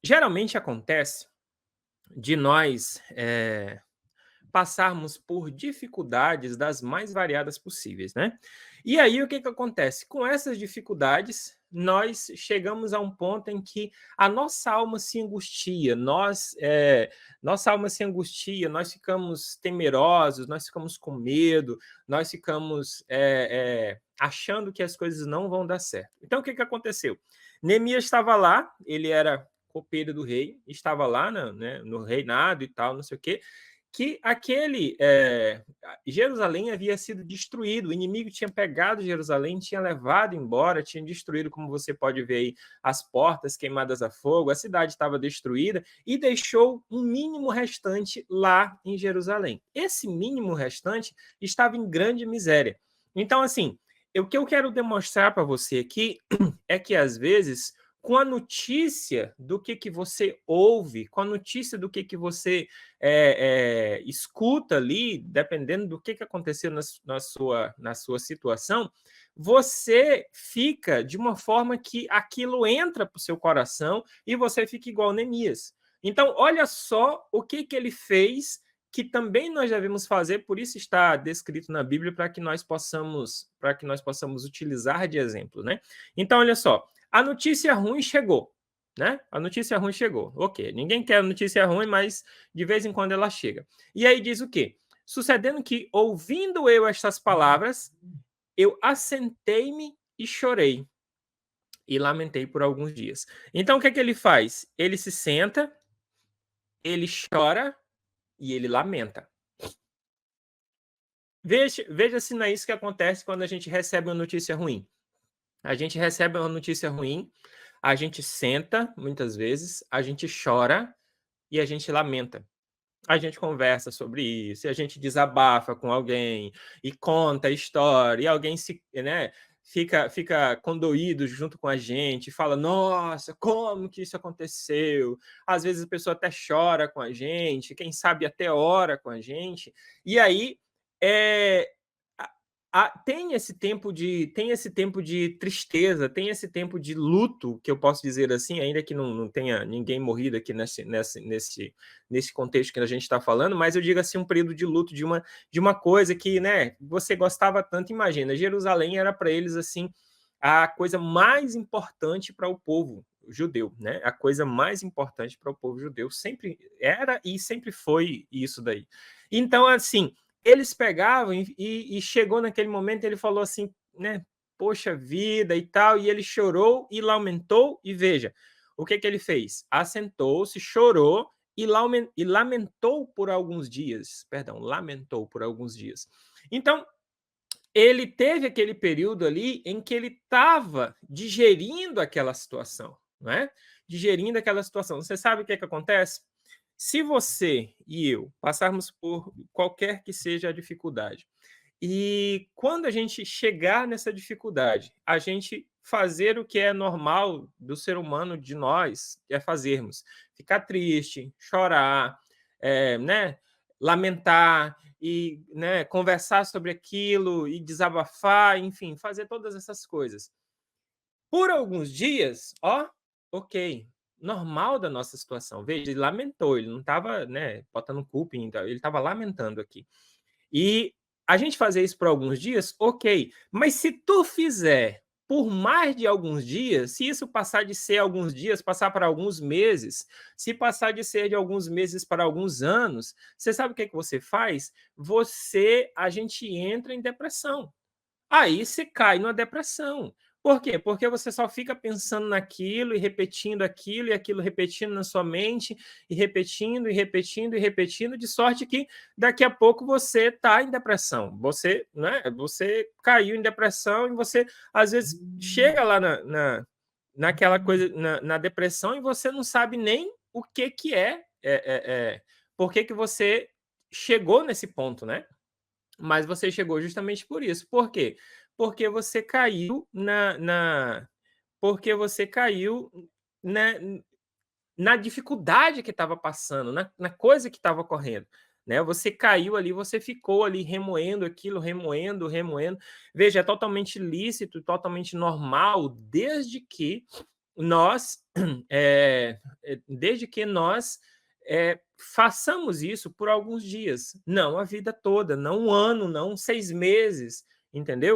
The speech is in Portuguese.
Geralmente acontece de nós, passarmos por dificuldades das mais variadas possíveis, né. E aí o que que acontece? Com essas dificuldades, nós chegamos a um ponto em que a nossa alma se angustia, nossa alma se angustia, nós ficamos temerosos, nós ficamos com medo, nós ficamos, achando que as coisas não vão dar certo. Então o que que aconteceu? Neemias estava lá, ele era copeiro do rei, estava lá no reinado e tal, não sei o quê, que Jerusalém havia sido destruído, o inimigo tinha pegado Jerusalém, tinha levado embora, tinha destruído, como você pode ver aí, as portas queimadas a fogo, a cidade estava destruída e deixou um mínimo restante lá em Jerusalém. Esse mínimo restante estava em grande miséria. Então, assim, o que eu quero demonstrar para você aqui é que, às vezes, com a notícia do que você ouve, com a notícia do que você escuta ali, dependendo do que aconteceu na sua situação, você fica de uma forma que aquilo entra para o seu coração e você fica igual Neemias. Então, olha só o que ele fez, que também nós devemos fazer, por isso está descrito na Bíblia, para que nós possamos utilizar de exemplo, né? Então, olha só, a notícia ruim chegou, né? A notícia ruim chegou. Ok, ninguém quer notícia ruim, mas de vez em quando ela chega. E aí diz o quê? Sucedendo que, ouvindo eu estas palavras, eu assentei-me e chorei, e lamentei por alguns dias. Então, o que é que ele faz? Ele se senta, ele chora e ele lamenta. Veja se não é isso que acontece quando a gente recebe uma notícia ruim. A gente recebe uma notícia ruim, a gente senta, muitas vezes, a gente chora e a gente lamenta. A gente conversa sobre isso, e a gente desabafa com alguém, e conta a história, e alguém fica condoído junto com a gente, fala: "Nossa, como que isso aconteceu?". Às vezes a pessoa até chora com a gente, quem sabe até ora com a gente. E aí, eh, tem esse tempo de tristeza, tem esse tempo de luto, que eu posso dizer assim, ainda que não tenha ninguém morrido aqui nesse contexto que a gente está falando, mas eu digo assim, um período de luto de uma coisa que, né, você gostava tanto. Imagina, Jerusalém era para eles assim a coisa mais importante para o povo judeu, né? A coisa mais importante para o povo judeu sempre era e sempre foi isso daí. Então, assim, eles pegavam e chegou naquele momento, ele falou assim, né? Poxa vida e tal, e ele chorou e lamentou, e veja, o que ele fez? Assentou-se, chorou e lamentou por alguns dias, perdão, lamentou por alguns dias. Então, ele teve aquele período ali em que ele estava digerindo aquela situação, não é? Digerindo aquela situação. Você sabe o que acontece? Se você e eu passarmos por qualquer que seja a dificuldade, e quando a gente chegar nessa dificuldade, a gente fazer o que é normal do ser humano, de nós, é fazermos: ficar triste, chorar, né, lamentar e, né, conversar sobre aquilo e desabafar, enfim, fazer todas essas coisas. Por alguns dias, ó, ok, normal da nossa situação. Veja, ele lamentou, ele não estava, né, botando culpa ele estava lamentando aqui. E a gente fazer isso por alguns dias, ok. Mas se tu fizer por mais de alguns dias, se isso passar de ser alguns dias, passar para alguns meses, se passar de ser de alguns meses para alguns anos, você sabe o que que você faz? A gente entra em depressão. Aí você cai numa depressão. Por quê? Porque você só fica pensando naquilo e aquilo repetindo na sua mente, e repetindo, e repetindo, e repetindo, de sorte que daqui a pouco você está em depressão. Você, né, você caiu em depressão e você, às vezes, chega lá naquela coisa, na depressão, e você não sabe nem o que por que você chegou nesse ponto, né? Mas você chegou justamente por isso. Por quê? Porque você caiu porque você caiu na na dificuldade que estava passando, na coisa que estava ocorrendo, né. Você caiu ali, você ficou ali remoendo aquilo, remoendo, remoendo. Veja, é totalmente lícito, totalmente normal, desde que nós, desde que nós, façamos isso por alguns dias, não a vida toda, não um ano, não 6 meses, entendeu?